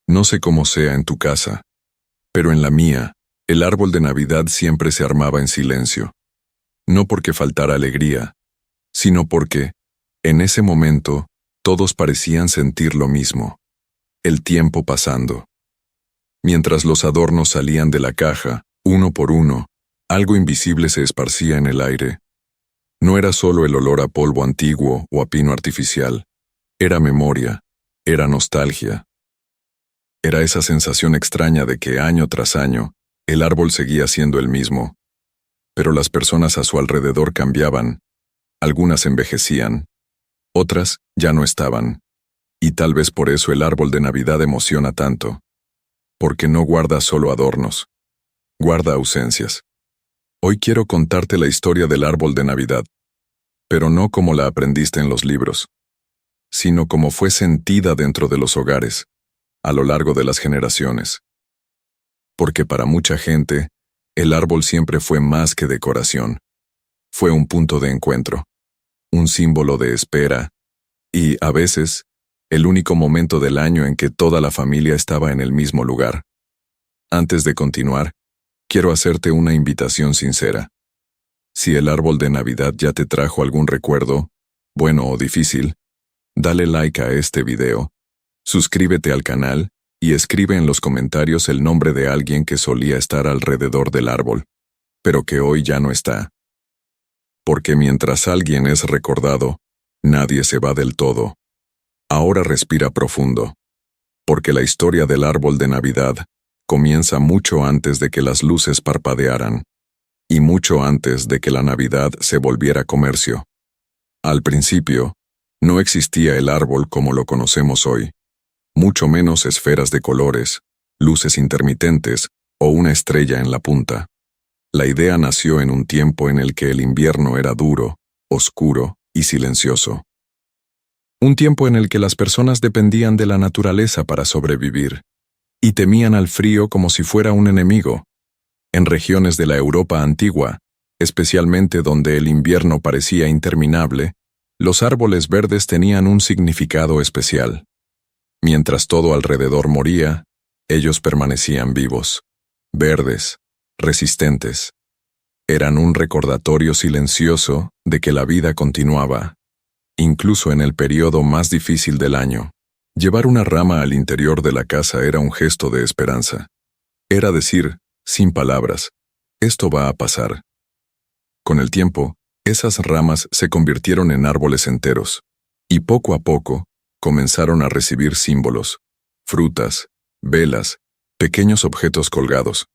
No sé cómo sea en tu casa, pero en la mía, el árbol de Navidad siempre se armaba en silencio. No porque faltara alegría, sino porque, en ese momento, todos parecían sentir lo mismo: el tiempo pasando. Mientras los adornos salían de la caja, uno por uno, algo invisible se esparcía en el aire. No era solo el olor a polvo antiguo o a pino artificial, era memoria, era nostalgia. Era esa sensación extraña de que año tras año, el árbol seguía siendo el mismo, pero las personas a su alrededor cambiaban, algunas envejecían, otras ya no estaban, y tal vez por eso el árbol de Navidad emociona tanto, porque no guarda solo adornos, guarda ausencias. Hoy quiero contarte la historia del árbol de Navidad, pero no como la aprendiste en los libros, sino como fue sentida dentro de los hogares, a lo largo de las generaciones. Porque para mucha gente, el árbol siempre fue más que decoración. Fue un punto de encuentro, un símbolo de espera, y, a veces, el único momento del año en que toda la familia estaba en el mismo lugar. Antes de continuar, quiero hacerte una invitación sincera. Si el árbol de Navidad ya te trajo algún recuerdo, bueno o difícil, dale like a este video, suscríbete al canal y escribe en los comentarios el nombre de alguien que solía estar alrededor del árbol, pero que hoy ya no está. Porque mientras alguien es recordado, nadie se va del todo. Ahora respira profundo, porque la historia del árbol de Navidad comienza mucho antes de que las luces parpadearan, y mucho antes de que la Navidad se volviera comercio. Al principio, no existía el árbol como lo conocemos hoy, mucho menos esferas de colores, luces intermitentes o una estrella en la punta. La idea nació en un tiempo en el que el invierno era duro, oscuro y silencioso. Un tiempo en el que las personas dependían de la naturaleza para sobrevivir, y temían al frío como si fuera un enemigo. En regiones de la Europa antigua, especialmente donde el invierno parecía interminable, los árboles verdes tenían un significado especial. Mientras todo alrededor moría, ellos permanecían vivos, verdes, resistentes. Eran un recordatorio silencioso de que la vida continuaba, incluso en el periodo más difícil del año. Llevar una rama al interior de la casa era un gesto de esperanza. Era decir, sin palabras, esto va a pasar. Con el tiempo, esas ramas se convirtieron en árboles enteros, y poco a poco, comenzaron a recibir símbolos, frutas, velas, pequeños objetos colgados.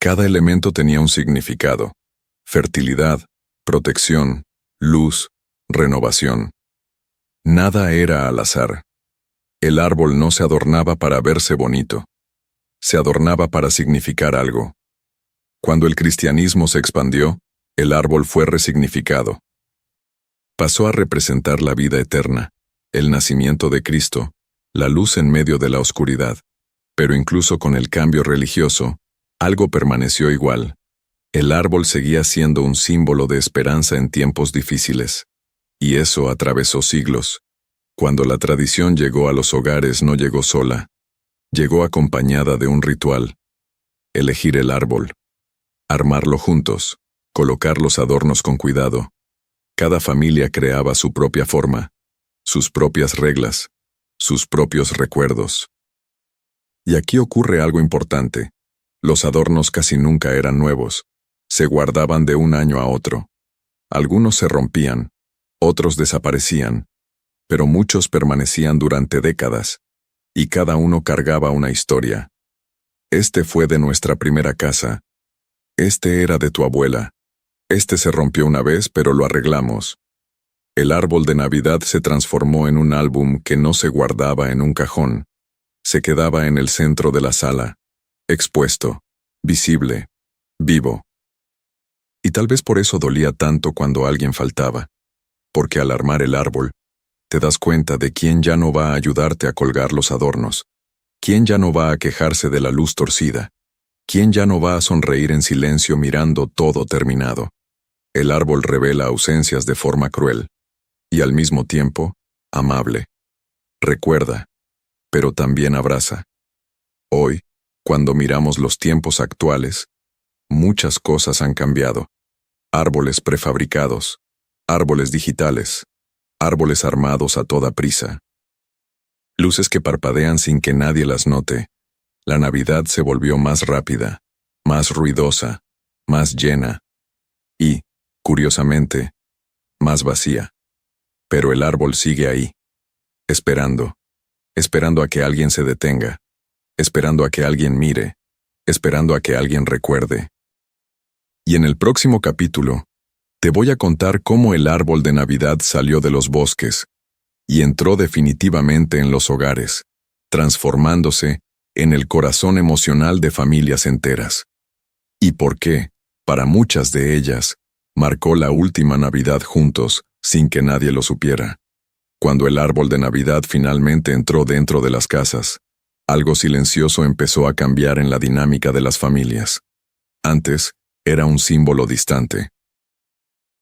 Cada elemento tenía un significado: fertilidad, protección, luz, renovación. Nada era al azar. El árbol no se adornaba para verse bonito. Se adornaba para significar algo. Cuando el cristianismo se expandió, el árbol fue resignificado. Pasó a representar la vida eterna, el nacimiento de Cristo, la luz en medio de la oscuridad. Pero incluso con el cambio religioso, algo permaneció igual. El árbol seguía siendo un símbolo de esperanza en tiempos difíciles. Y eso atravesó siglos. Cuando la tradición llegó a los hogares, no llegó sola. Llegó acompañada de un ritual: elegir el árbol, armarlo juntos, colocar los adornos con cuidado. Cada familia creaba su propia forma, sus propias reglas, sus propios recuerdos. Y aquí ocurre algo importante: los adornos casi nunca eran nuevos, se guardaban de un año a otro. Algunos se rompían, otros desaparecían, pero muchos permanecían durante décadas, y cada uno cargaba una historia. Este fue de nuestra primera casa. Este era de tu abuela. Este se rompió una vez, pero lo arreglamos. El árbol de Navidad se transformó en un álbum que no se guardaba en un cajón. Se quedaba en el centro de la sala, expuesto, visible, vivo. Y tal vez por eso dolía tanto cuando alguien faltaba, porque al armar el árbol, te das cuenta de quién ya no va a ayudarte a colgar los adornos, quién ya no va a quejarse de la luz torcida, quién ya no va a sonreír en silencio mirando todo terminado. El árbol revela ausencias de forma cruel, y al mismo tiempo, amable. Recuerda, pero también abraza. Hoy, cuando miramos los tiempos actuales, muchas cosas han cambiado. Árboles prefabricados, árboles digitales, árboles armados a toda prisa. Luces que parpadean sin que nadie las note. La Navidad se volvió más rápida, más ruidosa, más llena y, curiosamente, más vacía. Pero el árbol sigue ahí, esperando a que alguien se detenga, esperando a que alguien mire, esperando a que alguien recuerde. Y en el próximo capítulo, te voy a contar cómo el árbol de Navidad salió de los bosques y entró definitivamente en los hogares, transformándose en el corazón emocional de familias enteras. Y por qué, para muchas de ellas, marcó la última Navidad juntos sin que nadie lo supiera. Cuando el árbol de Navidad finalmente entró dentro de las casas, algo silencioso empezó a cambiar en la dinámica de las familias. Antes, era un símbolo distante.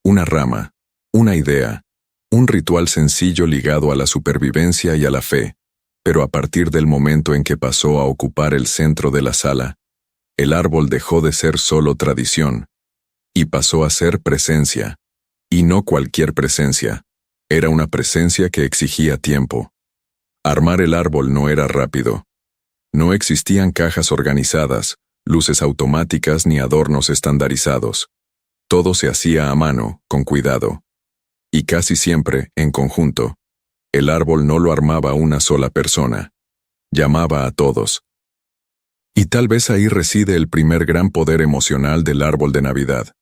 Una rama, una idea, un ritual sencillo ligado a la supervivencia y a la fe, pero a partir del momento en que pasó a ocupar el centro de la sala, el árbol dejó de ser solo tradición y pasó a ser presencia, y no cualquier presencia. Era una presencia que exigía tiempo. Armar el árbol no era rápido. No existían cajas organizadas, luces automáticas ni adornos estandarizados. Todo se hacía a mano, con cuidado. Y casi siempre, en conjunto. El árbol no lo armaba una sola persona. Llamaba a todos. Y tal vez ahí reside el primer gran poder emocional del árbol de Navidad.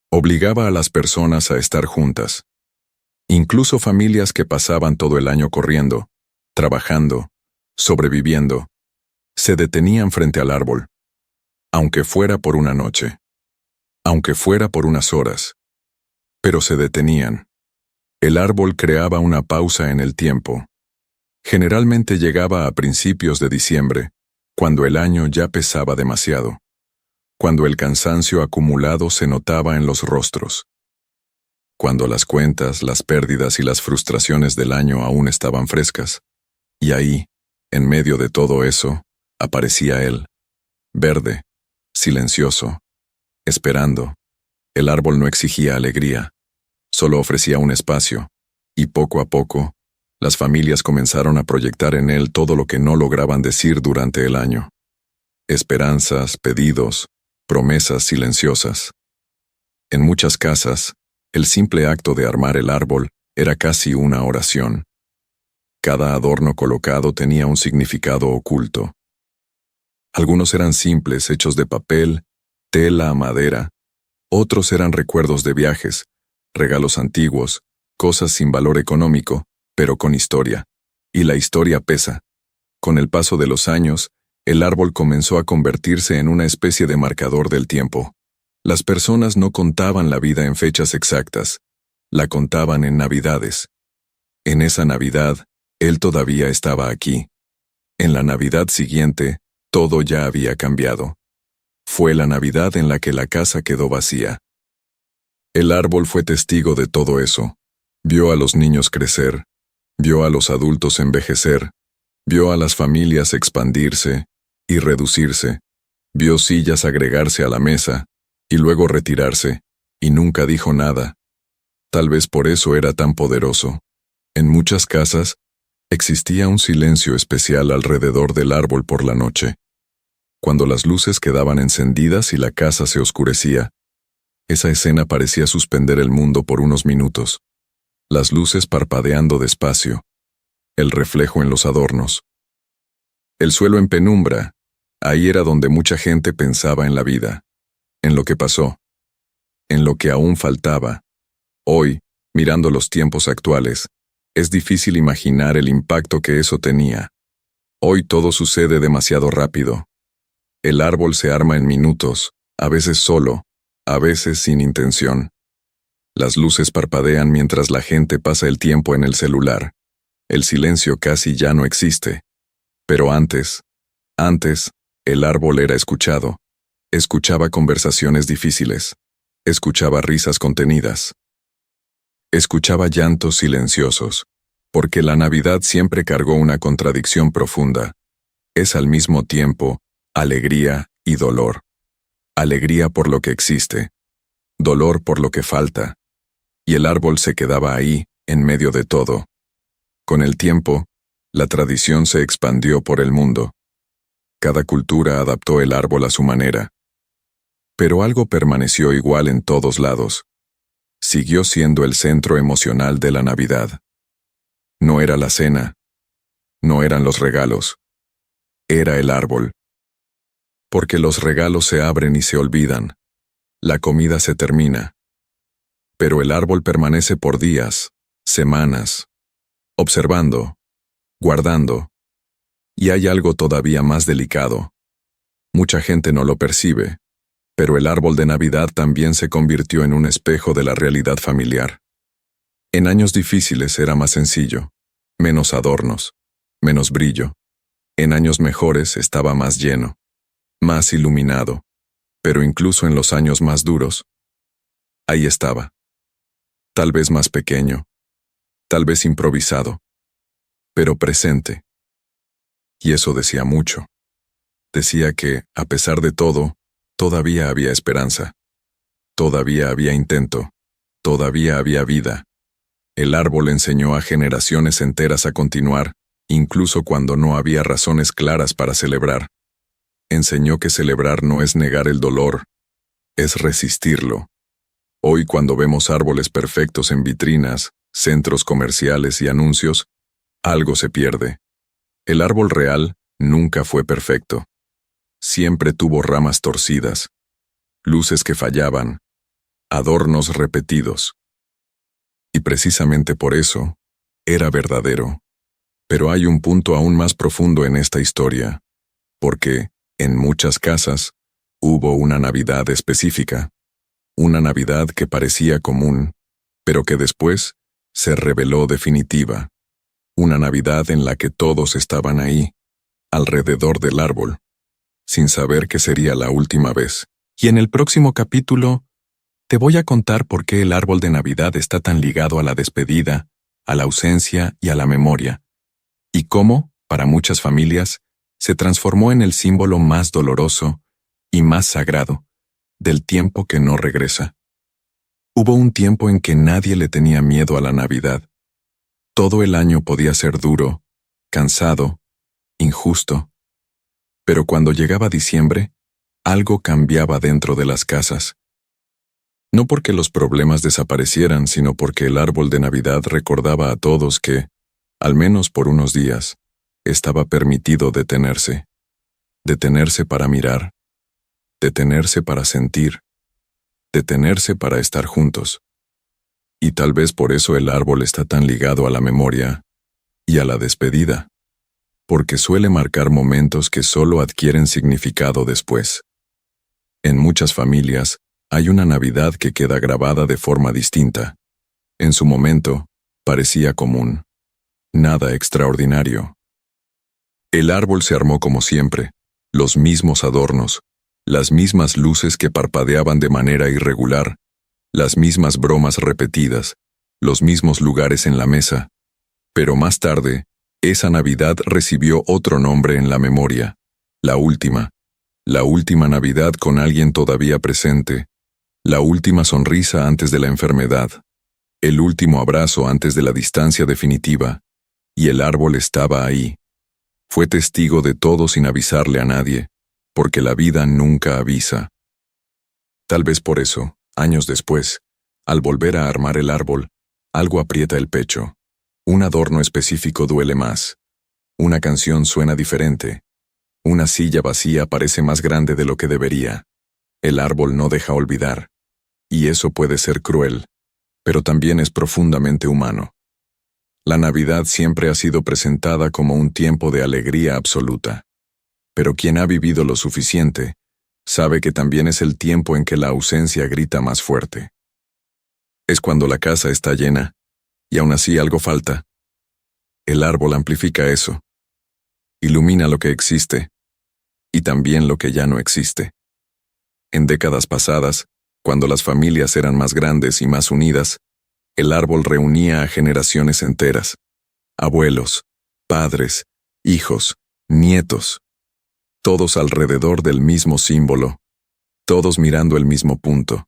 Obligaba a las personas a estar juntas. Incluso familias que pasaban todo el año corriendo, trabajando, sobreviviendo, se detenían frente al árbol, aunque fuera por una noche, aunque fuera por unas horas, pero se detenían. El árbol creaba una pausa en el tiempo. Generalmente llegaba a principios de diciembre, cuando el año ya pesaba demasiado, cuando el cansancio acumulado se notaba en los rostros, cuando las cuentas, las pérdidas y las frustraciones del año aún estaban frescas. Y ahí, en medio de todo eso, aparecía él, verde, silencioso, esperando. El árbol no exigía alegría, solo ofrecía un espacio, y poco a poco, las familias comenzaron a proyectar en él todo lo que no lograban decir durante el año. Esperanzas, pedidos, promesas silenciosas. En muchas casas, el simple acto de armar el árbol era casi una oración. Cada adorno colocado tenía un significado oculto. Algunos eran simples, hechos de papel, tela, madera. Otros eran recuerdos de viajes, regalos antiguos, cosas sin valor económico, pero con historia. Y la historia pesa. Con el paso de los años, el árbol comenzó a convertirse en una especie de marcador del tiempo. Las personas no contaban la vida en fechas exactas, la contaban en Navidades. En esa Navidad, él todavía estaba aquí. En la Navidad siguiente, todo ya había cambiado. Fue la Navidad en la que la casa quedó vacía. El árbol fue testigo de todo eso. Vio a los niños crecer, vio a los adultos envejecer, vio a las familias expandirse y reducirse, vio sillas agregarse a la mesa, y luego retirarse, y nunca dijo nada. Tal vez por eso era tan poderoso. En muchas casas, existía un silencio especial alrededor del árbol por la noche. Cuando las luces quedaban encendidas y la casa se oscurecía, esa escena parecía suspender el mundo por unos minutos. Las luces parpadeando despacio, el reflejo en los adornos. El suelo en penumbra, ahí era donde mucha gente pensaba en la vida. En lo que pasó, en lo que aún faltaba. Hoy, mirando los tiempos actuales, es difícil imaginar el impacto que eso tenía. Hoy todo sucede demasiado rápido. El árbol se arma en minutos, a veces solo, a veces sin intención. Las luces parpadean mientras la gente pasa el tiempo en el celular. El silencio casi ya no existe. Pero antes, el árbol era escuchado. Escuchaba conversaciones difíciles. Escuchaba risas contenidas. Escuchaba llantos silenciosos, porque la Navidad siempre cargó una contradicción profunda. es al mismo tiempo alegría y dolor. Alegría por lo que existe, dolor por lo que falta. Y el árbol se quedaba ahí, en medio de todo. Con el tiempo, la tradición se expandió por el mundo. Cada cultura adaptó el árbol a su manera. Pero algo permaneció igual en todos lados. Siguió siendo el centro emocional de la Navidad. No era la cena, no eran los regalos, era el árbol. Porque los regalos se abren y se olvidan, la comida se termina. Pero el árbol permanece por días, semanas, observando, guardando. Y hay algo todavía más delicado. Mucha gente no lo percibe, pero el árbol de Navidad también se convirtió en un espejo de la realidad familiar. En años difíciles era más sencillo, menos adornos, menos brillo. En años mejores estaba más lleno, más iluminado, pero incluso en los años más duros, ahí estaba. Tal vez más pequeño, tal vez improvisado, pero presente. Y eso decía mucho. Decía que, a pesar de todo, todavía había esperanza. Todavía había intento. Todavía había vida. El árbol enseñó a generaciones enteras a continuar, incluso cuando no había razones claras para celebrar. Enseñó que celebrar no es negar el dolor, es resistirlo. Hoy cuando vemos árboles perfectos en vitrinas, centros comerciales y anuncios, algo se pierde. El árbol real nunca fue perfecto. Siempre tuvo ramas torcidas, luces que fallaban, adornos repetidos. Y precisamente por eso, era verdadero. Pero hay un punto aún más profundo en esta historia, porque, en muchas casas, hubo una Navidad específica. Una Navidad que parecía común, pero que después se reveló definitiva. Una Navidad en la que todos estaban ahí, alrededor del árbol, sin saber que sería la última vez. Y en el próximo capítulo, te voy a contar por qué el árbol de Navidad está tan ligado a la despedida, a la ausencia y a la memoria, y cómo, para muchas familias, se transformó en el símbolo más doloroso y más sagrado del tiempo que no regresa. Hubo un tiempo en que nadie le tenía miedo a la Navidad. Todo el año podía ser duro, cansado, injusto. Pero cuando llegaba diciembre, algo cambiaba dentro de las casas. No porque los problemas desaparecieran, sino porque el árbol de Navidad recordaba a todos que, al menos por unos días, estaba permitido detenerse. Detenerse para mirar, detenerse para sentir, detenerse para estar juntos. Y tal vez por eso el árbol está tan ligado a la memoria y a la despedida, porque suele marcar momentos que solo adquieren significado después. En muchas familias, hay una Navidad que queda grabada de forma distinta. En su momento, parecía común. Nada extraordinario. El árbol se armó como siempre, los mismos adornos, las mismas luces que parpadeaban de manera irregular, las mismas bromas repetidas, los mismos lugares en la mesa. Pero más tarde, esa Navidad recibió otro nombre en la memoria, la última Navidad con alguien todavía presente, la última sonrisa antes de la enfermedad, el último abrazo antes de la distancia definitiva, y el árbol estaba ahí. Fue testigo de todo sin avisarle a nadie, porque la vida nunca avisa. Tal vez por eso, años después, al volver a armar el árbol, algo aprieta el pecho. Un adorno específico duele más. Una canción suena diferente. Una silla vacía parece más grande de lo que debería. El árbol no deja olvidar. Y eso puede ser cruel, pero también es profundamente humano. La Navidad siempre ha sido presentada como un tiempo de alegría absoluta. Pero quien ha vivido lo suficiente, sabe que también es el tiempo en que la ausencia grita más fuerte. Es cuando la casa está llena, y aún así algo falta. El árbol amplifica eso. Ilumina lo que existe, y también lo que ya no existe. En décadas pasadas, cuando las familias eran más grandes y más unidas, el árbol reunía a generaciones enteras. Abuelos, padres, hijos, nietos, todos alrededor del mismo símbolo, todos mirando el mismo punto,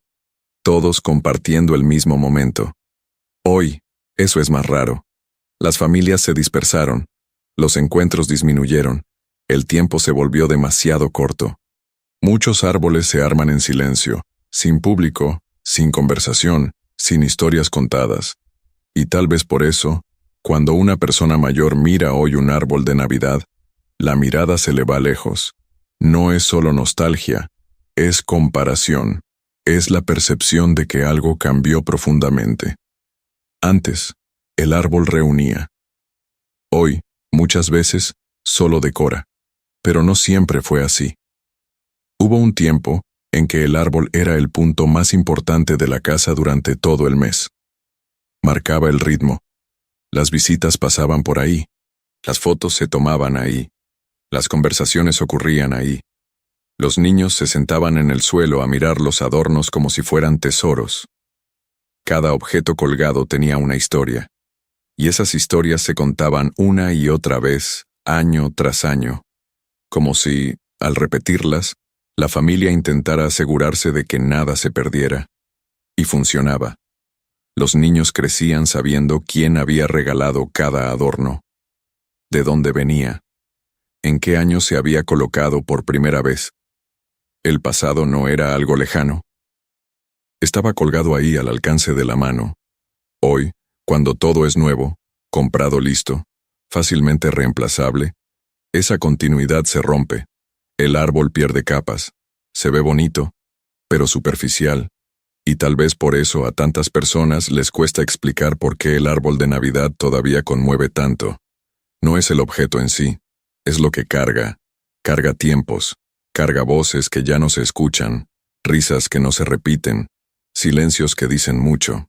todos compartiendo el mismo momento. Hoy, eso es más raro. Las familias se dispersaron, los encuentros disminuyeron, el tiempo se volvió demasiado corto. Muchos árboles se arman en silencio, sin público, sin conversación, sin historias contadas. Y tal vez por eso, cuando una persona mayor mira hoy un árbol de Navidad, la mirada se le va lejos. No es solo nostalgia, es comparación, es la percepción de que algo cambió profundamente. Antes, el árbol reunía. Hoy, muchas veces, solo decora. Pero no siempre fue así. Hubo un tiempo en que el árbol era el punto más importante de la casa durante todo el mes. Marcaba el ritmo. Las visitas pasaban por ahí. Las fotos se tomaban ahí. Las conversaciones ocurrían ahí. Los niños se sentaban en el suelo a mirar los adornos como si fueran tesoros. Cada objeto colgado tenía una historia. Y esas historias se contaban una y otra vez, año tras año. Como si, al repetirlas, la familia intentara asegurarse de que nada se perdiera. Y funcionaba. Los niños crecían sabiendo quién había regalado cada adorno, de dónde venía, en qué año se había colocado por primera vez. El pasado no era algo lejano. Estaba colgado ahí al alcance de la mano. Hoy, cuando todo es nuevo, comprado listo, fácilmente reemplazable, esa continuidad se rompe. El árbol pierde capas. Se ve bonito, pero superficial. Y tal vez por eso a tantas personas les cuesta explicar por qué el árbol de Navidad todavía conmueve tanto. No es el objeto en sí, es lo que carga. Carga tiempos, carga voces que ya no se escuchan, risas que no se repiten, silencios que dicen mucho.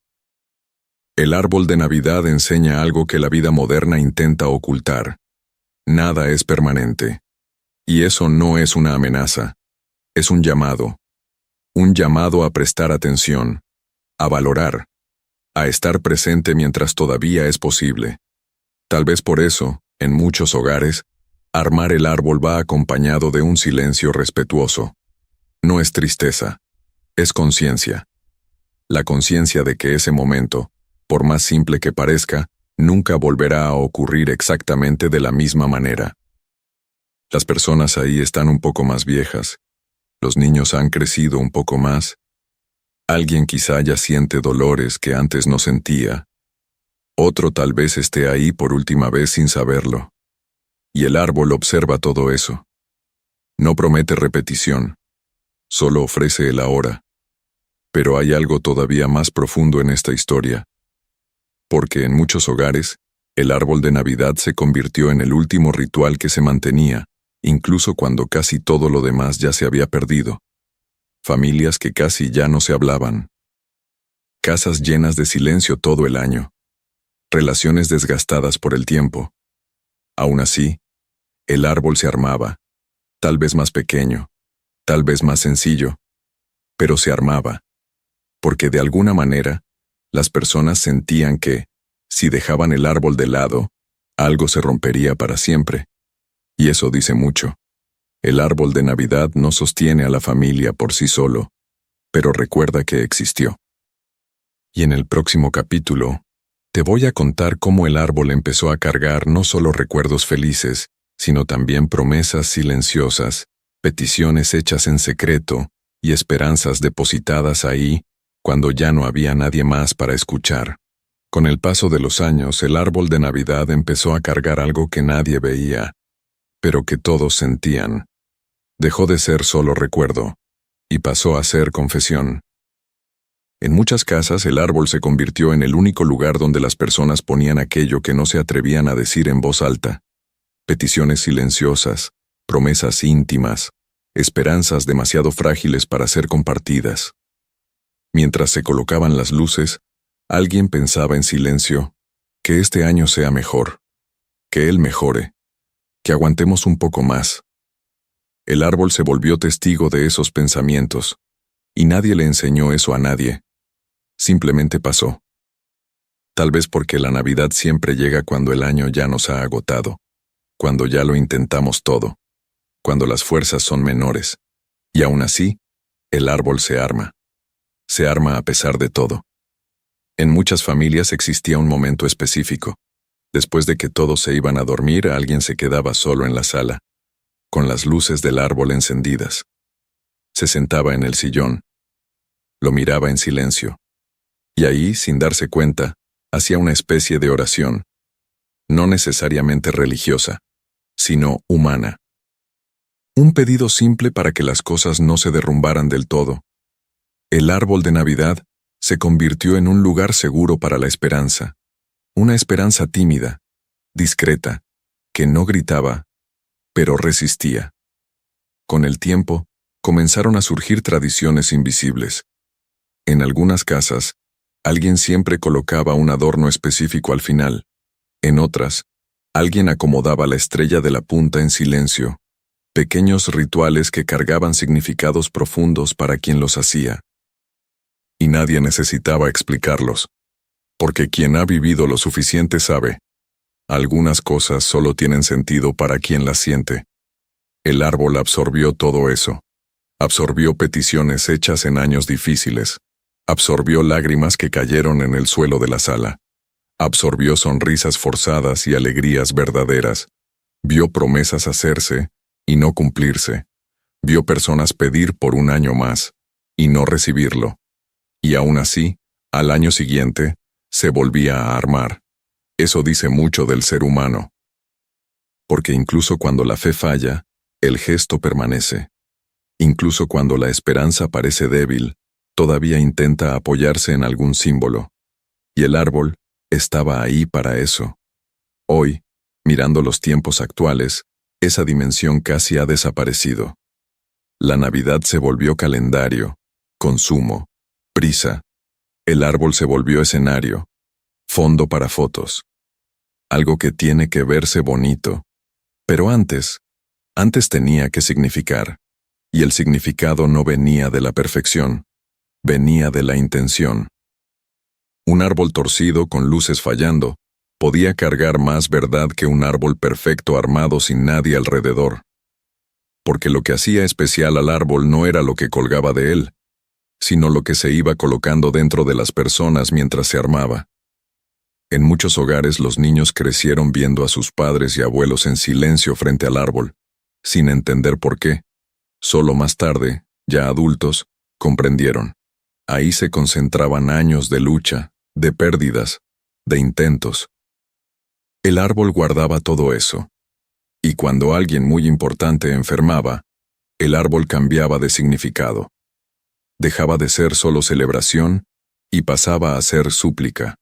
El árbol de Navidad enseña algo que la vida moderna intenta ocultar. Nada es permanente. Y eso no es una amenaza, es un llamado. Un llamado a prestar atención, a valorar, a estar presente mientras todavía es posible. Tal vez por eso, en muchos hogares, armar el árbol va acompañado de un silencio respetuoso. No es tristeza, es conciencia. La conciencia de que ese momento, por más simple que parezca, nunca volverá a ocurrir exactamente de la misma manera. Las personas ahí están un poco más viejas. Los niños han crecido un poco más. Alguien quizá ya siente dolores que antes no sentía. Otro tal vez esté ahí por última vez sin saberlo. Y el árbol observa todo eso. No promete repetición, solo ofrece el ahora. Pero hay algo todavía más profundo en esta historia. Porque en muchos hogares, el árbol de Navidad se convirtió en el último ritual que se mantenía, incluso cuando casi todo lo demás ya se había perdido. Familias que casi ya no se hablaban. Casas llenas de silencio todo el año. Relaciones desgastadas por el tiempo. Aún así, el árbol se armaba, tal vez más pequeño, tal vez más sencillo, pero se armaba, porque de alguna manera, las personas sentían que, si dejaban el árbol de lado, algo se rompería para siempre. Y eso dice mucho. El árbol de Navidad no sostiene a la familia por sí solo, pero recuerda que existió. Y en el próximo capítulo, te voy a contar cómo el árbol empezó a cargar no solo recuerdos felices, sino también promesas silenciosas, peticiones hechas en secreto y esperanzas depositadas ahí cuando ya no había nadie más para escuchar. Con el paso de los años, el árbol de Navidad empezó a cargar algo que nadie veía, pero que todos sentían. Dejó de ser solo recuerdo, y pasó a ser confesión. En muchas casas el árbol se convirtió en el único lugar donde las personas ponían aquello que no se atrevían a decir en voz alta. Peticiones silenciosas, promesas íntimas, esperanzas demasiado frágiles para ser compartidas. Mientras se colocaban las luces, alguien pensaba en silencio, que este año sea mejor, que él mejore, que aguantemos un poco más. El árbol se volvió testigo de esos pensamientos, y nadie le enseñó eso a nadie. Simplemente pasó. Tal vez porque la Navidad siempre llega cuando el año ya nos ha agotado, cuando ya lo intentamos todo. cuando las fuerzas son menores. Y aún así, el árbol se arma. Se arma a pesar de todo. En muchas familias existía un momento específico. Después de que todos se iban a dormir, alguien se quedaba solo en la sala, con las luces del árbol encendidas. Se sentaba en el sillón. Lo miraba en silencio. Y ahí, sin darse cuenta, hacía una especie de oración, no necesariamente religiosa, sino humana. Un pedido simple para que las cosas no se derrumbaran del todo. El árbol de Navidad se convirtió en un lugar seguro para la esperanza. Una esperanza tímida, discreta, que no gritaba, pero resistía. Con el tiempo, comenzaron a surgir tradiciones invisibles. En algunas casas, alguien siempre colocaba un adorno específico al final. En otras, alguien acomodaba la estrella de la punta en silencio. Pequeños rituales que cargaban significados profundos para quien los hacía. Y nadie necesitaba explicarlos. Porque quien ha vivido lo suficiente sabe. Algunas cosas solo tienen sentido para quien las siente. El árbol absorbió todo eso. Absorbió peticiones hechas en años difíciles. Absorbió lágrimas que cayeron en el suelo de la sala. Absorbió sonrisas forzadas y alegrías verdaderas. Vio promesas hacerse y no cumplirse. Vio personas pedir por un año más y no recibirlo. Y aún así, al año siguiente, se volvía a armar. Eso dice mucho del ser humano. Porque incluso cuando la fe falla, el gesto permanece. Incluso cuando la esperanza parece débil, todavía intenta apoyarse en algún símbolo. Y el árbol estaba ahí para eso. Hoy, mirando los tiempos actuales, esa dimensión casi ha desaparecido. La Navidad se volvió calendario, consumo, prisa. El árbol se volvió escenario, fondo para fotos. Algo que tiene que verse bonito. Pero antes tenía que significar. Y el significado no venía de la perfección, venía de la intención. Un árbol torcido con luces fallando podía cargar más verdad que un árbol perfecto armado sin nadie alrededor. Porque lo que hacía especial al árbol no era lo que colgaba de él, sino lo que se iba colocando dentro de las personas mientras se armaba. En muchos hogares los niños crecieron viendo a sus padres y abuelos en silencio frente al árbol, sin entender por qué. Solo más tarde, ya adultos, comprendieron. Ahí se concentraban años de lucha, de pérdidas, de intentos. El árbol guardaba todo eso. Y cuando alguien muy importante enfermaba, el árbol cambiaba de significado. Dejaba de ser solo celebración y pasaba a ser súplica.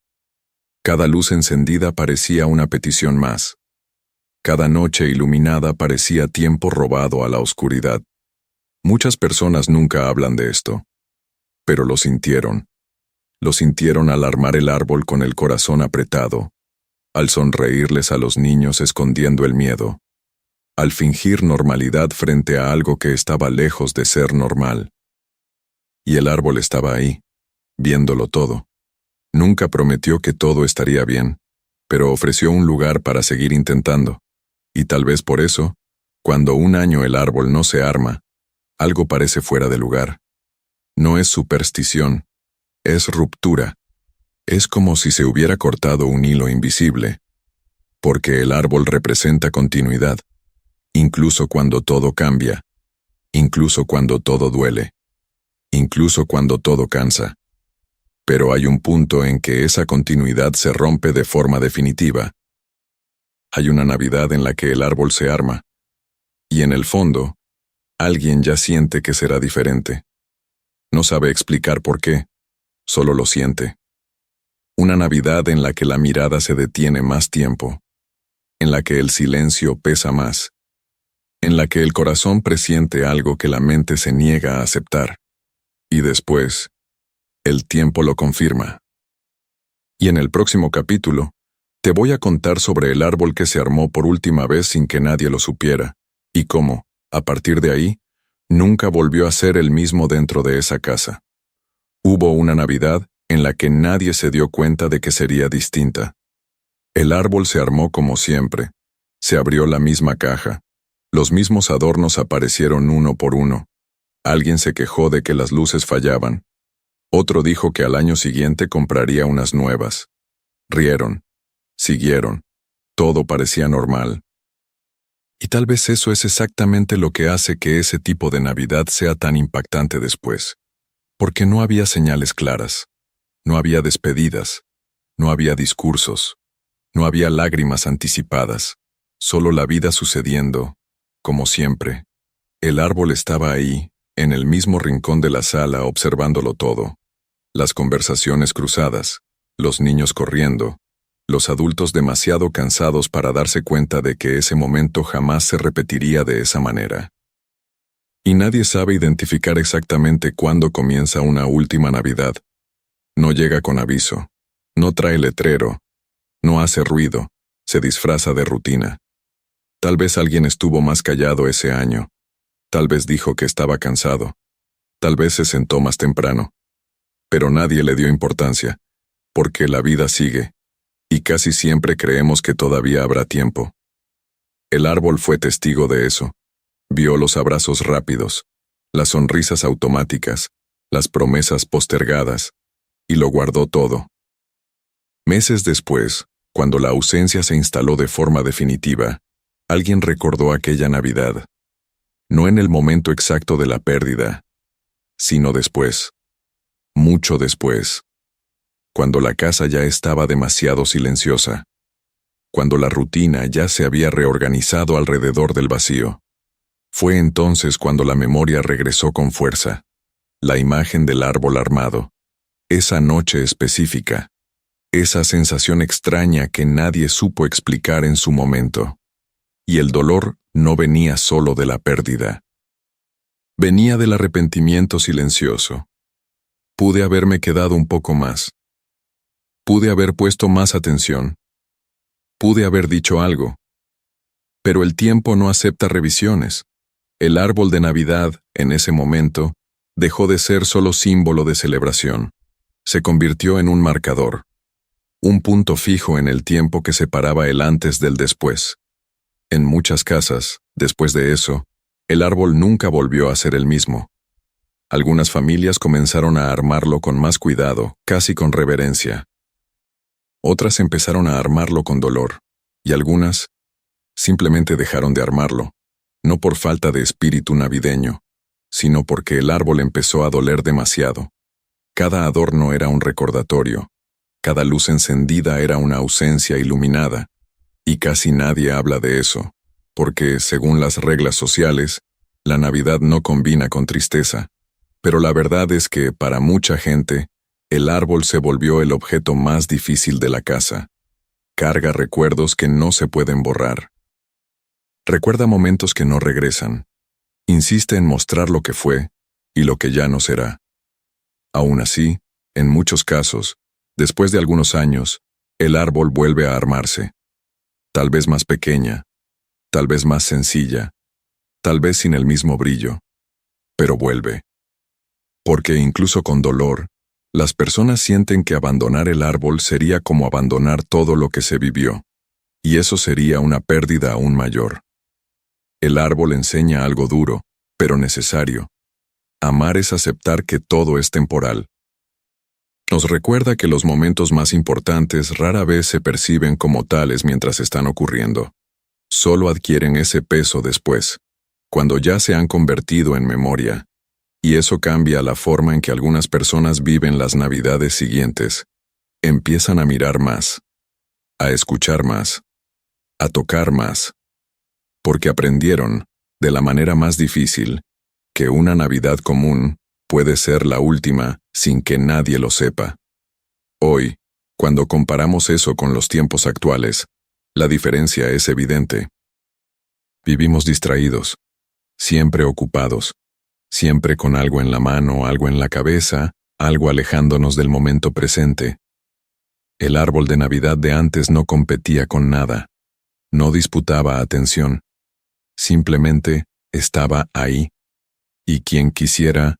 Cada luz encendida parecía una petición más. Cada noche iluminada parecía tiempo robado a la oscuridad. Muchas personas nunca hablan de esto, pero lo sintieron. Lo sintieron al armar el árbol con el corazón apretado, al sonreírles a los niños escondiendo el miedo, al fingir normalidad frente a algo que estaba lejos de ser normal. Y el árbol estaba ahí, viéndolo todo. Nunca prometió que todo estaría bien, pero ofreció un lugar para seguir intentando. Y tal vez por eso, cuando un año el árbol no se arma, algo parece fuera de lugar. No es superstición, es ruptura. Es como si se hubiera cortado un hilo invisible, porque el árbol representa continuidad, incluso cuando todo cambia, incluso cuando todo duele, incluso cuando todo cansa. Pero hay un punto en que esa continuidad se rompe de forma definitiva. Hay una Navidad en la que el árbol se arma, y en el fondo, alguien ya siente que será diferente. No sabe explicar por qué, solo lo siente. Una Navidad en la que la mirada se detiene más tiempo, en la que el silencio pesa más, en la que el corazón presiente algo que la mente se niega a aceptar, y después, el tiempo lo confirma. Y en el próximo capítulo, te voy a contar sobre el árbol que se armó por última vez sin que nadie lo supiera, y cómo, a partir de ahí, nunca volvió a ser el mismo dentro de esa casa. Hubo una Navidad en la que nadie se dio cuenta de que sería distinta. El árbol se armó como siempre. Se abrió la misma caja. Los mismos adornos aparecieron uno por uno. Alguien se quejó de que las luces fallaban. Otro dijo que al año siguiente compraría unas nuevas. Rieron. Siguieron. Todo parecía normal. Y tal vez eso es exactamente lo que hace que ese tipo de Navidad sea tan impactante después. Porque no había señales claras. No había despedidas. No había discursos. No había lágrimas anticipadas. Solo la vida sucediendo, como siempre. El árbol estaba ahí, en el mismo rincón de la sala, observándolo todo. Las conversaciones cruzadas, los niños corriendo, los adultos demasiado cansados para darse cuenta de que ese momento jamás se repetiría de esa manera. Y nadie sabe identificar exactamente cuándo comienza una última Navidad. No llega con aviso, no trae letrero, no hace ruido, se disfraza de rutina. Tal vez alguien estuvo más callado ese año, tal vez dijo que estaba cansado, tal vez se sentó más temprano. Pero nadie le dio importancia, porque la vida sigue, y casi siempre creemos que todavía habrá tiempo. El árbol fue testigo de eso. Vio los abrazos rápidos, las sonrisas automáticas, las promesas postergadas, y lo guardó todo. Meses después, cuando la ausencia se instaló de forma definitiva, alguien recordó aquella Navidad. No en el momento exacto de la pérdida, sino después. Mucho después, cuando la casa ya estaba demasiado silenciosa, cuando la rutina ya se había reorganizado alrededor del vacío. Fue entonces cuando la memoria regresó con fuerza, la imagen del árbol armado, esa noche específica, esa sensación extraña que nadie supo explicar en su momento. Y el dolor no venía solo de la pérdida. Venía del arrepentimiento silencioso. Pude haberme quedado un poco más. Pude haber puesto más atención. Pude haber dicho algo. Pero el tiempo no acepta revisiones. El árbol de Navidad, en ese momento, dejó de ser solo símbolo de celebración. Se convirtió en un marcador. Un punto fijo en el tiempo que separaba el antes del después. En muchas casas, después de eso, el árbol nunca volvió a ser el mismo. Algunas familias comenzaron a armarlo con más cuidado, casi con reverencia. Otras empezaron a armarlo con dolor, y algunas simplemente dejaron de armarlo, no por falta de espíritu navideño, sino porque el árbol empezó a doler demasiado. Cada adorno era un recordatorio, cada luz encendida era una ausencia iluminada, y casi nadie habla de eso, porque, según las reglas sociales, la Navidad no combina con tristeza. Pero la verdad es que, para mucha gente, el árbol se volvió el objeto más difícil de la casa. Carga recuerdos que no se pueden borrar. Recuerda momentos que no regresan. Insiste en mostrar lo que fue y lo que ya no será. Aún así, en muchos casos, después de algunos años, el árbol vuelve a armarse. Tal vez más pequeña, tal vez más sencilla, tal vez sin el mismo brillo, pero vuelve. Porque incluso con dolor, las personas sienten que abandonar el árbol sería como abandonar todo lo que se vivió, y eso sería una pérdida aún mayor. El árbol enseña algo duro, pero necesario. Amar es aceptar que todo es temporal. Nos recuerda que los momentos más importantes rara vez se perciben como tales mientras están ocurriendo. Solo adquieren ese peso después, cuando ya se han convertido en memoria. Y eso cambia la forma en que algunas personas viven las Navidades siguientes. Empiezan a mirar más, a escuchar más, a tocar más. Porque aprendieron, de la manera más difícil, que una Navidad común puede ser la última sin que nadie lo sepa. Hoy, cuando comparamos eso con los tiempos actuales, la diferencia es evidente. Vivimos distraídos, siempre ocupados, siempre con algo en la mano, algo en la cabeza, algo alejándonos del momento presente. El árbol de Navidad de antes no competía con nada, no disputaba atención, simplemente estaba ahí, y quien quisiera,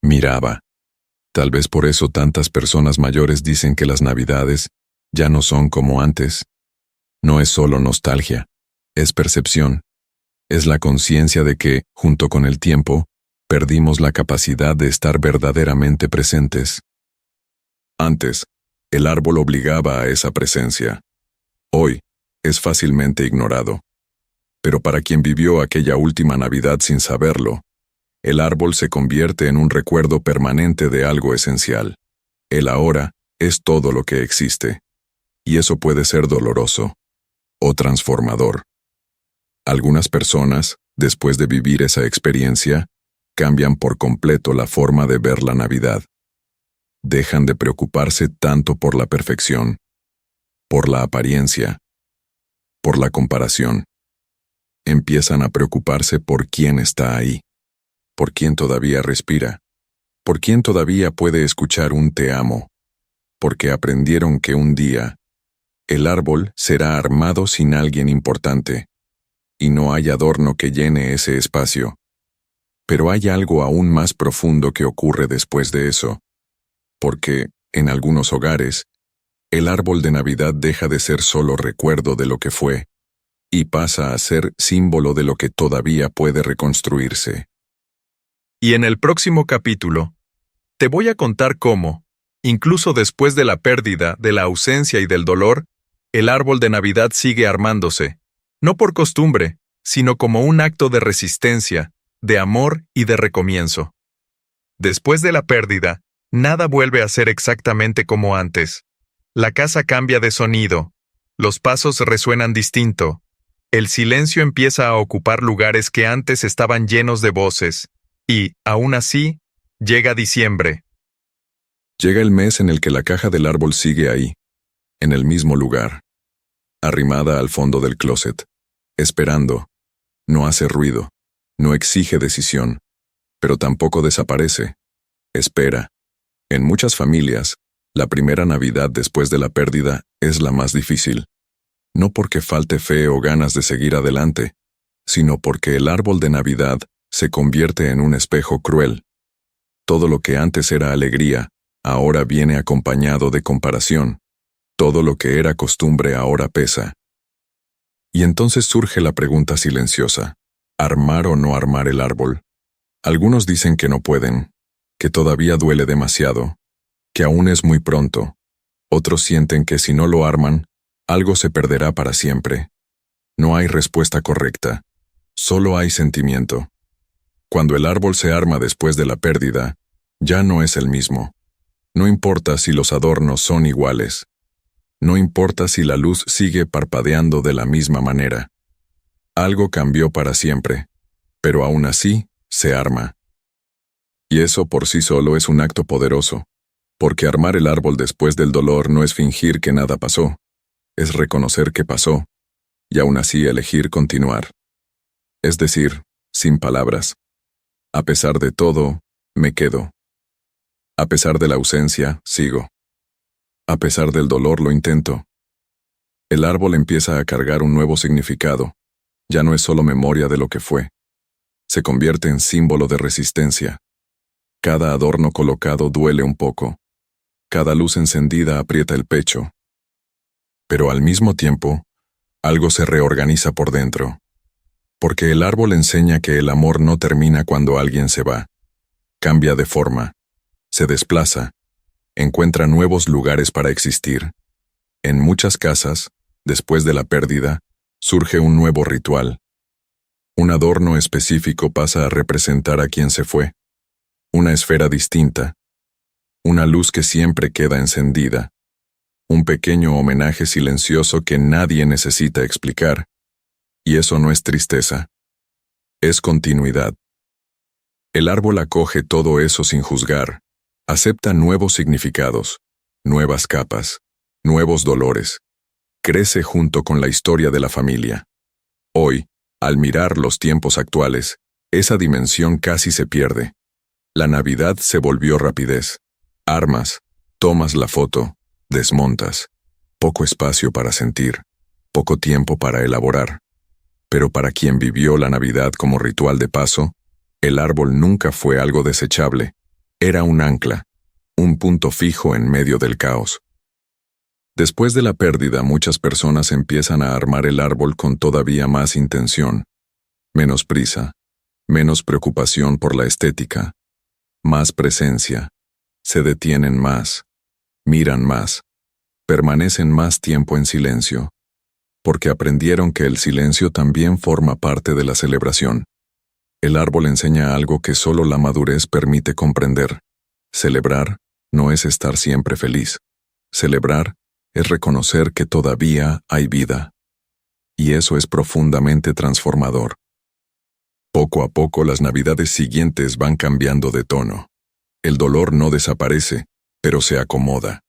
miraba. Tal vez por eso tantas personas mayores dicen que las Navidades ya no son como antes. No es solo nostalgia, es percepción. Es la conciencia de que, junto con el tiempo, perdimos la capacidad de estar verdaderamente presentes. Antes, el árbol obligaba a esa presencia. Hoy, es fácilmente ignorado. Pero para quien vivió aquella última Navidad sin saberlo, el árbol se convierte en un recuerdo permanente de algo esencial. El ahora es todo lo que existe. Y eso puede ser doloroso o transformador. Algunas personas, después de vivir esa experiencia, cambian por completo la forma de ver la Navidad. Dejan de preocuparse tanto por la perfección, por la apariencia, por la comparación. Empiezan a preocuparse por quién está ahí, por quién todavía respira, por quién todavía puede escuchar un te amo, porque aprendieron que un día el árbol será armado sin alguien importante, y no hay adorno que llene ese espacio. Pero hay algo aún más profundo que ocurre después de eso, porque, en algunos hogares, el árbol de Navidad deja de ser solo recuerdo de lo que fue, y pasa a ser símbolo de lo que todavía puede reconstruirse. Y en el próximo capítulo, te voy a contar cómo, incluso después de la pérdida, de la ausencia y del dolor, el árbol de Navidad sigue armándose, no por costumbre, sino como un acto de resistencia, de amor y de recomienzo. Después de la pérdida, nada vuelve a ser exactamente como antes. La casa cambia de sonido, los pasos resuenan distinto, el silencio empieza a ocupar lugares que antes estaban llenos de voces, y, aún así, llega diciembre. Llega el mes en el que la caja del árbol sigue ahí, en el mismo lugar, arrimada al fondo del closet, esperando. No hace ruido, no exige decisión, pero tampoco desaparece. Espera. En muchas familias, la primera Navidad después de la pérdida es la más difícil. No porque falte fe o ganas de seguir adelante, sino porque el árbol de Navidad se convierte en un espejo cruel. Todo lo que antes era alegría, ahora viene acompañado de comparación. Todo lo que era costumbre ahora pesa. Y entonces surge la pregunta silenciosa: ¿armar o no armar el árbol? Algunos dicen que no pueden, que todavía duele demasiado, que aún es muy pronto. Otros sienten que si no lo arman, algo se perderá para siempre. No hay respuesta correcta, solo hay sentimiento. Cuando el árbol se arma después de la pérdida, ya no es el mismo. No importa si los adornos son iguales. No importa si la luz sigue parpadeando de la misma manera. Algo cambió para siempre, pero aún así, se arma. Y eso por sí solo es un acto poderoso, porque armar el árbol después del dolor no es fingir que nada pasó, es reconocer que pasó, y aún así elegir continuar. Es decir, sin palabras. A pesar de todo, me quedo. A pesar de la ausencia, sigo. A pesar del dolor, lo intento. El árbol empieza a cargar un nuevo significado. Ya no es solo memoria de lo que fue. Se convierte en símbolo de resistencia. Cada adorno colocado duele un poco. Cada luz encendida aprieta el pecho. Pero al mismo tiempo, algo se reorganiza por dentro. Porque el árbol enseña que el amor no termina cuando alguien se va. Cambia de forma. Se desplaza. Encuentra nuevos lugares para existir. En muchas casas, después de la pérdida, surge un nuevo ritual. Un adorno específico pasa a representar a quien se fue. Una esfera distinta. Una luz que siempre queda encendida. Un pequeño homenaje silencioso que nadie necesita explicar. Y eso no es tristeza. Es continuidad. El árbol acoge todo eso sin juzgar. Acepta nuevos significados, nuevas capas, nuevos dolores. Crece junto con la historia de la familia. Hoy, al mirar los tiempos actuales, esa dimensión casi se pierde. La Navidad se volvió rapidez. Armas, tomas la foto, desmontas. Poco espacio para sentir, poco tiempo para elaborar. Pero para quien vivió la Navidad como ritual de paso, el árbol nunca fue algo desechable. Era un ancla, un punto fijo en medio del caos. Después de la pérdida, muchas personas empiezan a armar el árbol con todavía más intención. Menos prisa, menos preocupación por la estética, más presencia. Se detienen más, miran más, permanecen más tiempo en silencio, porque aprendieron que el silencio también forma parte de la celebración. El árbol enseña algo que solo la madurez permite comprender. Celebrar no es estar siempre feliz. Celebrar es reconocer que todavía hay vida. Y eso es profundamente transformador. Poco a poco las navidades siguientes van cambiando de tono. El dolor no desaparece, pero se acomoda.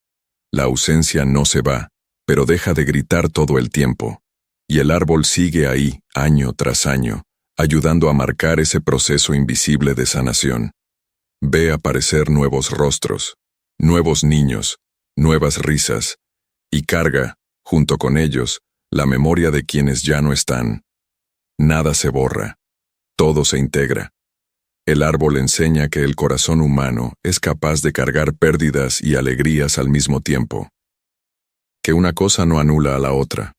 La ausencia no se va, pero deja de gritar todo el tiempo. Y el árbol sigue ahí, año tras año, ayudando a marcar ese proceso invisible de sanación. Ve aparecer nuevos rostros, nuevos niños, nuevas risas, y carga, junto con ellos, la memoria de quienes ya no están. Nada se borra, todo se integra. El árbol enseña que el corazón humano es capaz de cargar pérdidas y alegrías al mismo tiempo. Que una cosa no anula a la otra.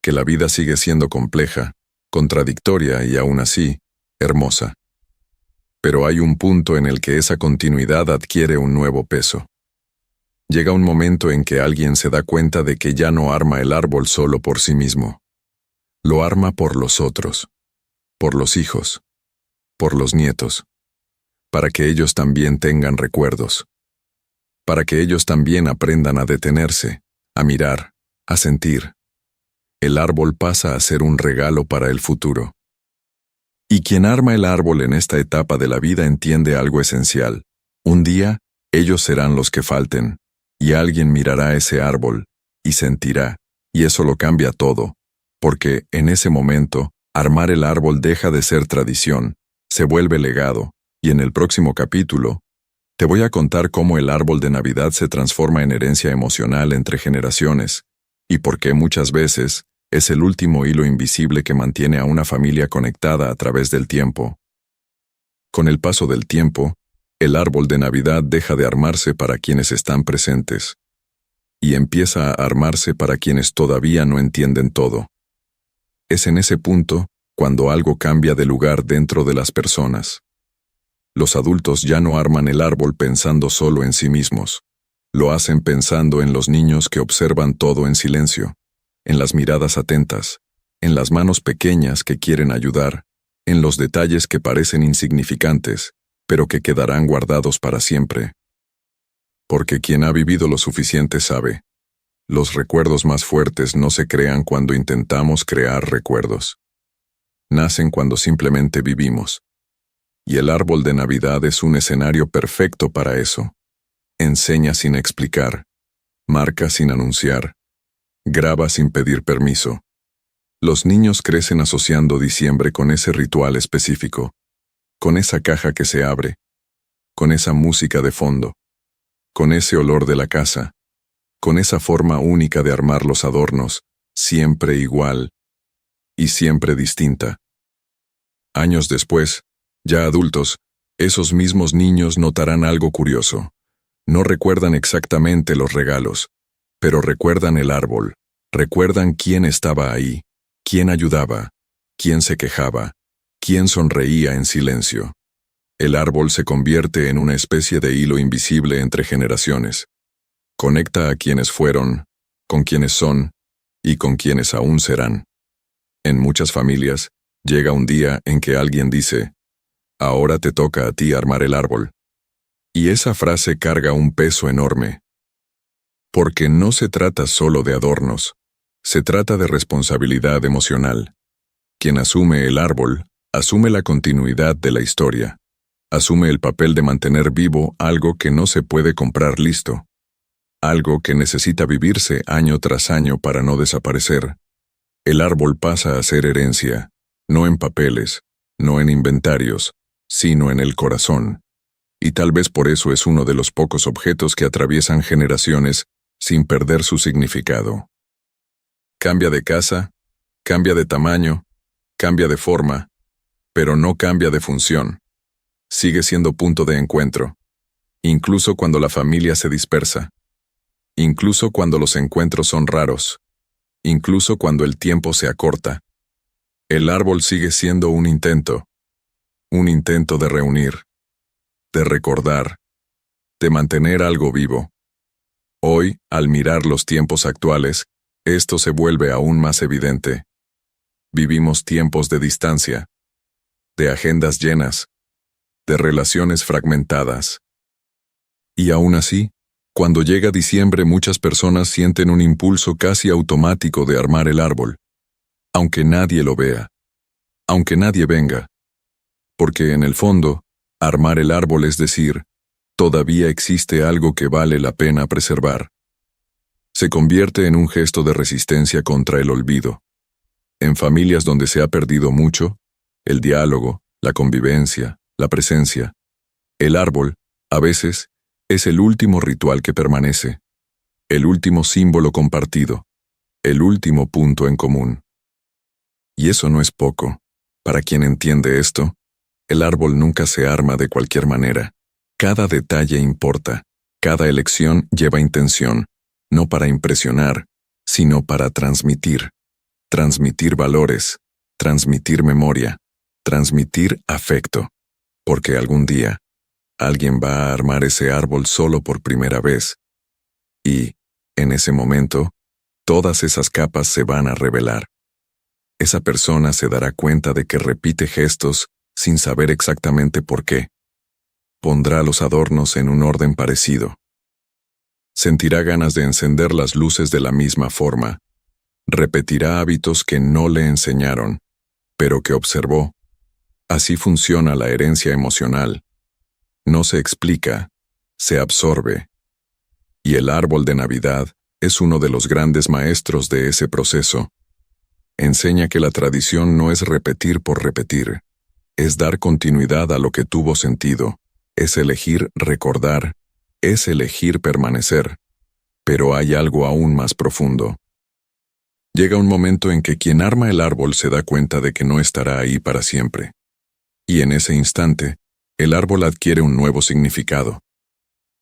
Que la vida sigue siendo compleja, contradictoria y aún así, hermosa. Pero hay un punto en el que esa continuidad adquiere un nuevo peso. Llega un momento en que alguien se da cuenta de que ya no arma el árbol solo por sí mismo. Lo arma por los otros, por los hijos, por los nietos, para que ellos también tengan recuerdos, para que ellos también aprendan a detenerse, a mirar, a sentir. El árbol pasa a ser un regalo para el futuro. Y quien arma el árbol en esta etapa de la vida entiende algo esencial. Un día, ellos serán los que falten, y alguien mirará ese árbol, y sentirá, y eso lo cambia todo, porque, en ese momento, armar el árbol deja de ser tradición, se vuelve legado, y en el próximo capítulo, te voy a contar cómo el árbol de Navidad se transforma en herencia emocional entre generaciones, y por qué muchas veces es el último hilo invisible que mantiene a una familia conectada a través del tiempo. Con el paso del tiempo, el árbol de Navidad deja de armarse para quienes están presentes, y empieza a armarse para quienes todavía no entienden todo. Es en ese punto cuando algo cambia de lugar dentro de las personas. Los adultos ya no arman el árbol pensando solo en sí mismos. Lo hacen pensando en los niños que observan todo en silencio, en las miradas atentas, en las manos pequeñas que quieren ayudar, en los detalles que parecen insignificantes, pero que quedarán guardados para siempre. Porque quien ha vivido lo suficiente sabe, los recuerdos más fuertes no se crean cuando intentamos crear recuerdos. Nacen cuando simplemente vivimos. Y el árbol de Navidad es un escenario perfecto para eso. Enseña sin explicar, marca sin anunciar, graba sin pedir permiso. Los niños crecen asociando diciembre con ese ritual específico, con esa caja que se abre, con esa música de fondo, con ese olor de la casa, con esa forma única de armar los adornos, siempre igual y siempre distinta. Años después, ya adultos, esos mismos niños notarán algo curioso. No recuerdan exactamente los regalos, pero recuerdan el árbol, recuerdan quién estaba ahí, quién ayudaba, quién se quejaba, quién sonreía en silencio. El árbol se convierte en una especie de hilo invisible entre generaciones. Conecta a quienes fueron, con quienes son y con quienes aún serán. En muchas familias, llega un día en que alguien dice, «Ahora te toca a ti armar el árbol». Y esa frase carga un peso enorme. Porque no se trata solo de adornos, se trata de responsabilidad emocional. Quien asume el árbol, asume la continuidad de la historia. Asume el papel de mantener vivo algo que no se puede comprar listo. Algo que necesita vivirse año tras año para no desaparecer. El árbol pasa a ser herencia, no en papeles, no en inventarios, sino en el corazón. Y tal vez por eso es uno de los pocos objetos que atraviesan generaciones sin perder su significado. Cambia de casa, cambia de tamaño, cambia de forma, pero no cambia de función. Sigue siendo punto de encuentro, incluso cuando la familia se dispersa, incluso cuando los encuentros son raros, incluso cuando el tiempo se acorta. El árbol sigue siendo un intento de reunir, de recordar, de mantener algo vivo. Hoy, al mirar los tiempos actuales, esto se vuelve aún más evidente. Vivimos tiempos de distancia, de agendas llenas, de relaciones fragmentadas. Y aún así, cuando llega diciembre muchas personas sienten un impulso casi automático de armar el árbol, aunque nadie lo vea, aunque nadie venga. Porque en el fondo, armar el árbol es decir, todavía existe algo que vale la pena preservar. Se convierte en un gesto de resistencia contra el olvido. En familias donde se ha perdido mucho, el diálogo, la convivencia, la presencia, el árbol, a veces, es el último ritual que permanece, el último símbolo compartido, el último punto en común. Y eso no es poco. Para quien entiende esto, el árbol nunca se arma de cualquier manera. Cada detalle importa, cada elección lleva intención, no para impresionar, sino para transmitir. Transmitir valores, transmitir memoria, transmitir afecto. Porque algún día, alguien va a armar ese árbol solo por primera vez. Y, en ese momento, todas esas capas se van a revelar. Esa persona se dará cuenta de que repite gestos sin saber exactamente por qué. Pondrá los adornos en un orden parecido. Sentirá ganas de encender las luces de la misma forma. Repetirá hábitos que no le enseñaron, pero que observó. Así funciona la herencia emocional. No se explica, se absorbe. Y el árbol de Navidad es uno de los grandes maestros de ese proceso. Enseña que la tradición no es repetir por repetir, es dar continuidad a lo que tuvo sentido, es elegir recordar, es elegir permanecer. Pero hay algo aún más profundo. Llega un momento en que quien arma el árbol se da cuenta de que no estará ahí para siempre. Y en ese instante, el árbol adquiere un nuevo significado.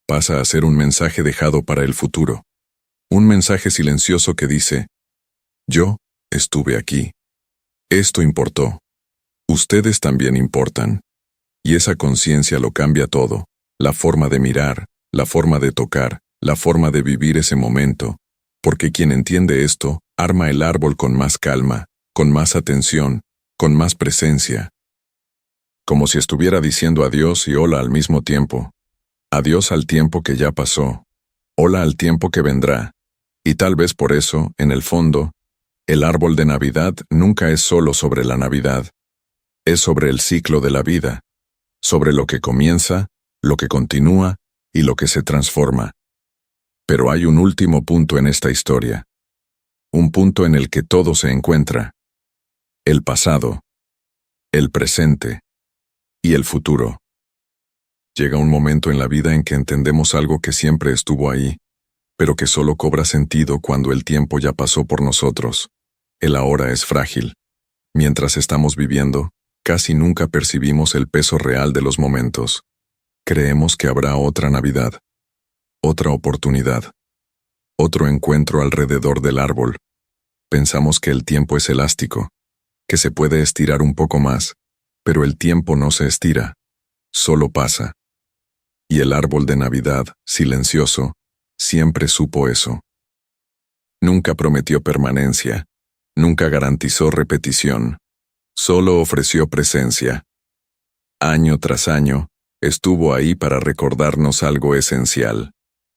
Pasa a ser un mensaje dejado para el futuro. Un mensaje silencioso que dice, yo estuve aquí. Esto importó. Ustedes también importan. Y esa conciencia lo cambia todo. La forma de mirar, la forma de tocar, la forma de vivir ese momento. Porque quien entiende esto, arma el árbol con más calma, con más atención, con más presencia. Como si estuviera diciendo adiós y hola al mismo tiempo. Adiós al tiempo que ya pasó. Hola al tiempo que vendrá. Y tal vez por eso, en el fondo, el árbol de Navidad nunca es solo sobre la Navidad. Es sobre el ciclo de la vida. Sobre lo que comienza, lo que continúa y lo que se transforma. Pero hay un último punto en esta historia. Un punto en el que todo se encuentra. El pasado, el presente y el futuro. Llega un momento en la vida en que entendemos algo que siempre estuvo ahí, pero que solo cobra sentido cuando el tiempo ya pasó por nosotros. El ahora es frágil. Mientras estamos viviendo, casi nunca percibimos el peso real de los momentos. Creemos que habrá otra Navidad, otra oportunidad, otro encuentro alrededor del árbol. Pensamos que el tiempo es elástico, que se puede estirar un poco más, pero el tiempo no se estira, solo pasa. Y el árbol de Navidad, silencioso, siempre supo eso. Nunca prometió permanencia, nunca garantizó repetición, solo ofreció presencia. Año tras año, estuvo ahí para recordarnos algo esencial.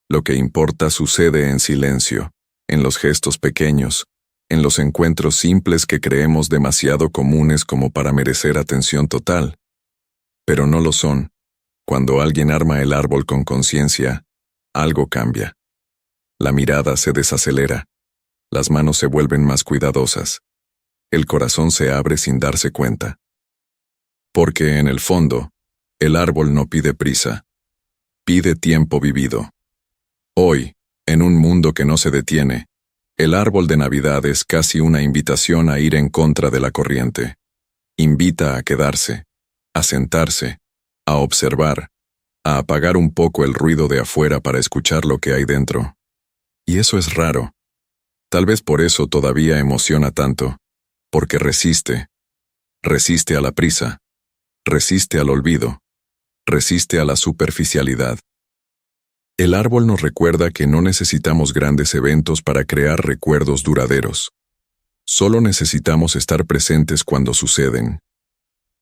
Lo que importa sucede en silencio, en los gestos pequeños, en los encuentros simples que creemos demasiado comunes como para merecer atención total. Pero no lo son. Cuando alguien arma el árbol con conciencia, algo cambia. La mirada se desacelera. Las manos se vuelven más cuidadosas. El corazón se abre sin darse cuenta. Porque en el fondo, el árbol no pide prisa. Pide tiempo vivido. Hoy, en un mundo que no se detiene, el árbol de Navidad es casi una invitación a ir en contra de la corriente. Invita a quedarse, a sentarse, a observar, a apagar un poco el ruido de afuera para escuchar lo que hay dentro. Y eso es raro. Tal vez por eso todavía emociona tanto, porque resiste, Resiste a la prisa. Resiste al olvido. Resiste a la superficialidad. El árbol nos recuerda que no necesitamos grandes eventos para crear recuerdos duraderos. Solo necesitamos estar presentes cuando suceden.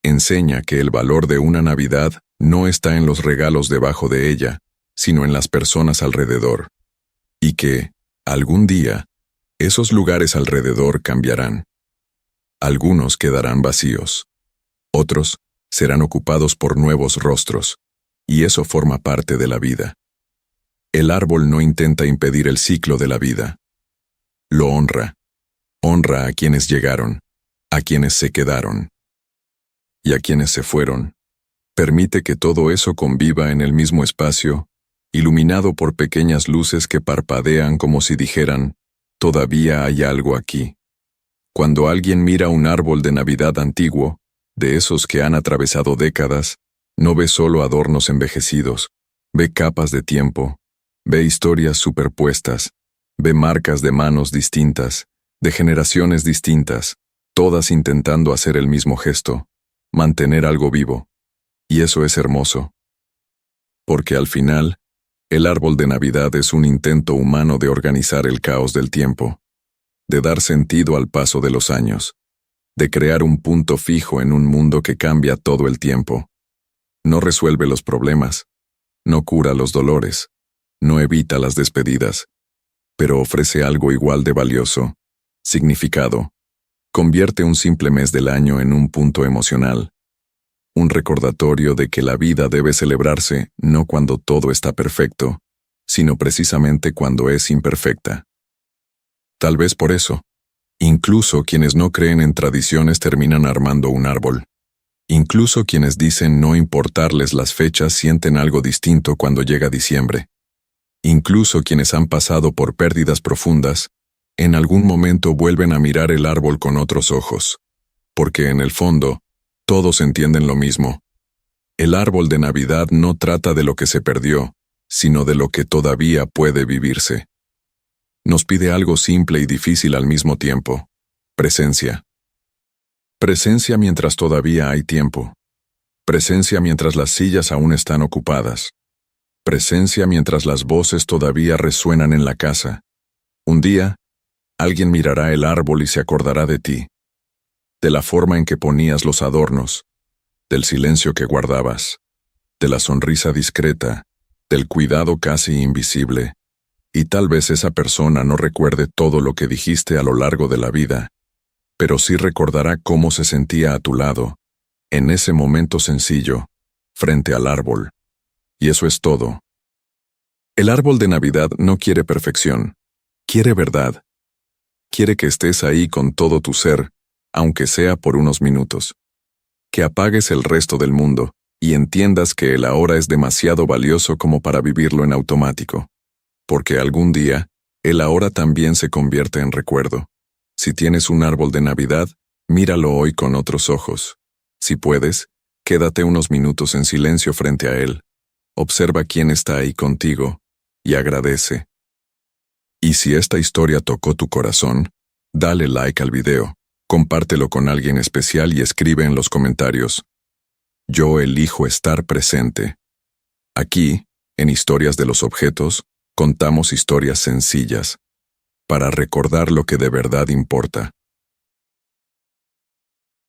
Enseña que el valor de una Navidad no está en los regalos debajo de ella, sino en las personas alrededor. Y que, algún día, esos lugares alrededor cambiarán. Algunos quedarán vacíos. Otros serán ocupados por nuevos rostros, y eso forma parte de la vida. El árbol no intenta impedir el ciclo de la vida. Lo honra. Honra a quienes llegaron, a quienes se quedaron. Y a quienes se fueron. Permite que todo eso conviva en el mismo espacio, iluminado por pequeñas luces que parpadean como si dijeran, todavía hay algo aquí. Cuando alguien mira un árbol de Navidad antiguo, de esos que han atravesado décadas, no ve solo adornos envejecidos, ve capas de tiempo, ve historias superpuestas, ve marcas de manos distintas, de generaciones distintas, todas intentando hacer el mismo gesto, mantener algo vivo. Y eso es hermoso. Porque al final, el árbol de Navidad es un intento humano de organizar el caos del tiempo, de dar sentido al paso de los años, de crear un punto fijo en un mundo que cambia todo el tiempo. No resuelve los problemas, no cura los dolores, no evita las despedidas, pero ofrece algo igual de valioso, significado. Convierte un simple mes del año en un punto emocional, un recordatorio de que la vida debe celebrarse no cuando todo está perfecto, sino precisamente cuando es imperfecta. Tal vez por eso, incluso quienes no creen en tradiciones terminan armando un árbol. Incluso quienes dicen no importarles las fechas sienten algo distinto cuando llega diciembre. Incluso quienes han pasado por pérdidas profundas, en algún momento vuelven a mirar el árbol con otros ojos, porque en el fondo, todos entienden lo mismo. El árbol de Navidad no trata de lo que se perdió, sino de lo que todavía puede vivirse. Nos pide algo simple y difícil al mismo tiempo: presencia. Presencia mientras todavía hay tiempo. Presencia mientras las sillas aún están ocupadas. Presencia mientras las voces todavía resuenan en la casa. Un día, alguien mirará el árbol y se acordará de ti, de la forma en que ponías los adornos, del silencio que guardabas, de la sonrisa discreta, del cuidado casi invisible, y tal vez esa persona no recuerde todo lo que dijiste a lo largo de la vida, pero sí recordará cómo se sentía a tu lado, en ese momento sencillo, frente al árbol. Y eso es todo. El árbol de Navidad no quiere perfección, quiere verdad. Quiere que estés ahí con todo tu ser, aunque sea por unos minutos. Que apagues el resto del mundo y entiendas que el ahora es demasiado valioso como para vivirlo en automático. Porque algún día, el ahora también se convierte en recuerdo. Si tienes un árbol de Navidad, míralo hoy con otros ojos. Si puedes, quédate unos minutos en silencio frente a él. Observa quién está ahí contigo y agradece. Y si esta historia tocó tu corazón, dale like al video, compártelo con alguien especial y escribe en los comentarios: yo elijo estar presente. Aquí, en Historias de los Objetos, contamos historias sencillas, para recordar lo que de verdad importa.